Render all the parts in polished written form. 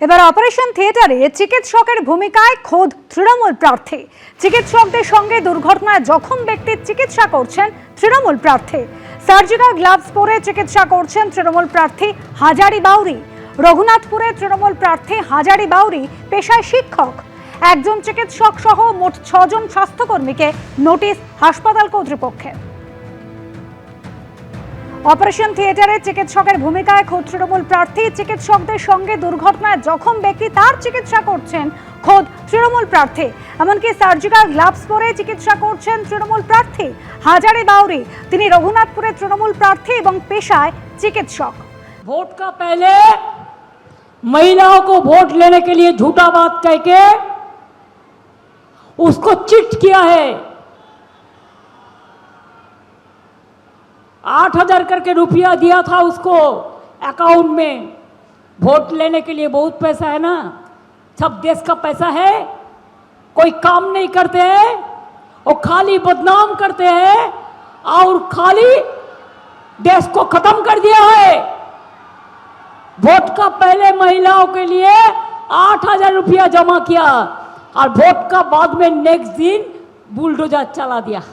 এবার অপারেশন থিয়েটারে চিকিৎসকের ভূমিকায় খোদ তৃণমূল প্রার্থী। চিকিৎসকদের সঙ্গে দুর্ঘটনায় জখম ব্যক্তির চিকিৎসা করছেন তৃণমূল প্রার্থী। সার্জিক্যাল গ্লাভস পরে চিকিৎসা করছেন তৃণমূল প্রার্থী হাজারি বাউরি। রঘুনাথপুরে তৃণমূল প্রার্থী হাজারি বাউরি পেশায় শিক্ষক। একজন চিকিৎসক সহ মোট 6 জন স্বাস্থ্যকর্মীকে নোটিশ হাসপাতাল কর্তৃপক্ষের। অপারেশন থিয়েটারে চিকিৎসকের ভূমিকায় খোদ তৃণমূল প্রার্থী। চিকিৎসকদের সঙ্গে দুর্ঘটনায় জখম ব্যক্তি তার চিকিৎসা করছেন খোদ তৃণমূল প্রার্থী। এমনকি সার্জিক্যাল গ্লাভস পরে চিকিৎসা করছেন তৃণমূল প্রার্থী হাজারি বাউরি। তিনি রঘুনাথপুরের তৃণমূল প্রার্থী এবং পেশায় চিকিৎসক। वोट का पहले महिलाओं को वोट लेने के लिए झूठा बात कह के उसको चिट किया है। 8,000 करके रुपया दिया था उसको अकाउंट में। वोट लेने के लिए बहुत पैसा है ना, सब देश का पैसा है। कोई काम नहीं करते हैं और खाली बदनाम करते हैं और खाली देश को खत्म कर दिया है। वोट का पहले महिलाओं के लिए 8,000 रुपया जमा किया और वोट का बाद में नेक्स्ट दिन बुलडोजर चला दिया।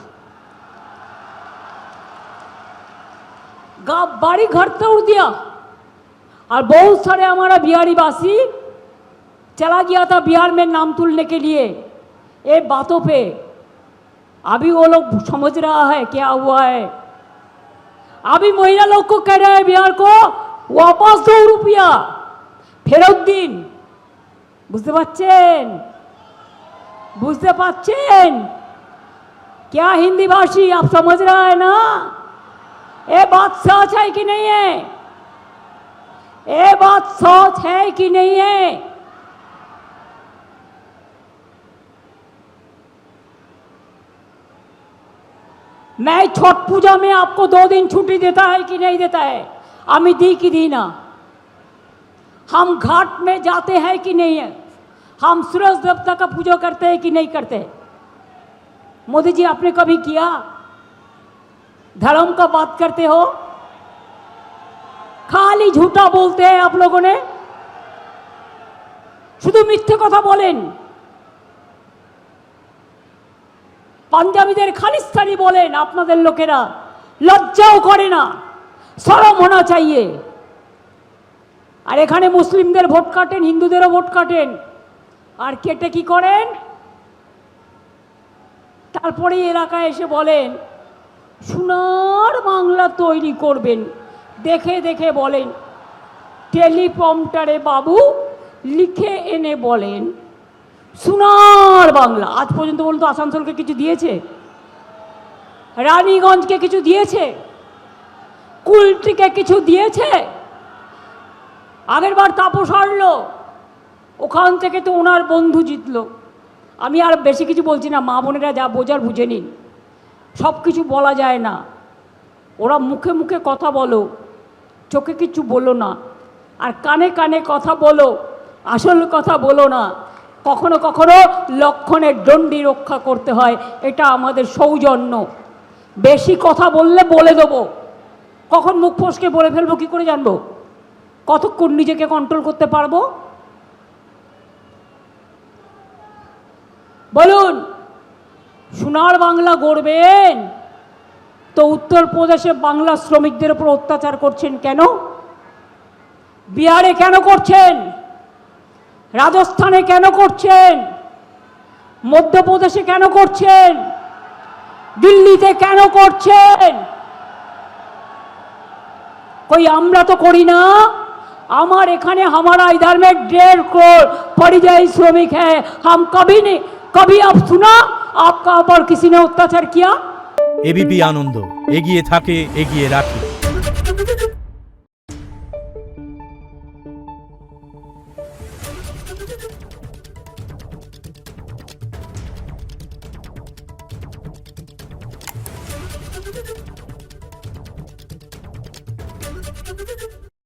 बाड़ी घर तोड़ दिया और बहुत सारे हमारा बिहारी वासी चला गया था बिहार में नाम तुलने के लिए। ये बातों पे अभी वो लोग समझ रहा है क्या हुआ है। अभी महिला लोग को कह रहे हैं बिहार को वापस 2 रुपया ফেরত দিন। বুঝতে পারছেন? বুঝতে পারছেন? क्या हिंदी भाषी आप समझ रहा है ना? ये बात सच है कि नहीं है? ये बात सच है कि नहीं है? मैं छठ पूजा में आपको 2 दिन छुट्टी देता है कि नहीं देता है? आमी दी कि दी ना? हम घाट में जाते हैं कि नहीं है? हम सूरज देवता का पूजा करते हैं कि नहीं करते? मोदी जी आपने कभी किया? धर्म का बात करते हो, खाली झूठा बोलते हैं आप लोगों ने। শুধু মিথ্যে কথা বলেন। পাঞ্জাবিদের খালিস্তানি বলেন আপনাদের লোকেরা, লজ্জাও করে না, শরম होना चाहिए। আর এখানে মুসলিমদের ভোট কাটেন, হিন্দুদেরও ভোট কাটেন, আর কেটে কি করেন? তারপরে এলাকায় এসে বলেন সোনার বাংলা তৈরি করবেন। দেখে দেখে বলেন, টেলিপ্রম্পটারে বাবু লিখে এনে বলেন সোনার বাংলা। আজ পর্যন্ত বলুন তো আসানসোলকে কিছু দিয়েছে? রানীগঞ্জকে কিছু দিয়েছে? কুলটিকে কিছু দিয়েছে? আগের বার তাপস হারলো, ওখান থেকে তো ওনার বন্ধু জিতলো। আমি আর বেশি কিছু বলছি না, মা বোনেরা যা বোঝার বুঝে নিন। সব কিছু বলা যায় না। ওরা মুখে মুখে কথা বলো, চোখে কিছু বলো না, আর কানে কানে কথা বলো, আসল কথা বলো না। কখনো কখনো লক্ষণের দণ্ডি রক্ষা করতে হয়, এটা আমাদের সৌজন্য। বেশি কথা বললে বলে দেবো, কখন মুখ ফসকে বলে ফেলবো কী করে জানবো? কতক্ষণ নিজেকে কন্ট্রোল করতে পারবো? বলুন, সোনার বাংলা গড়বেন তো উত্তরপ্রদেশে বাংলা শ্রমিকদের উপর অত্যাচার করছেন কেন? বিহারে কেন করছেন? রাজস্থানে কেন করছেন? মধ্যপ্রদেশে কেন করছেন? দিল্লিতে কেন করছেন? कोई আমরা তো করি না। আমার এখানে हमारा इधर में 1.5 करोड़ परिযায়ী श्रमिक है। हम कभी नहीं, कभी आप सुना आपका ऊपर किसी ने अत्याचार किया? एबीपी आनंद एगिए থাকে এগিয়ে রাখে। Thank you.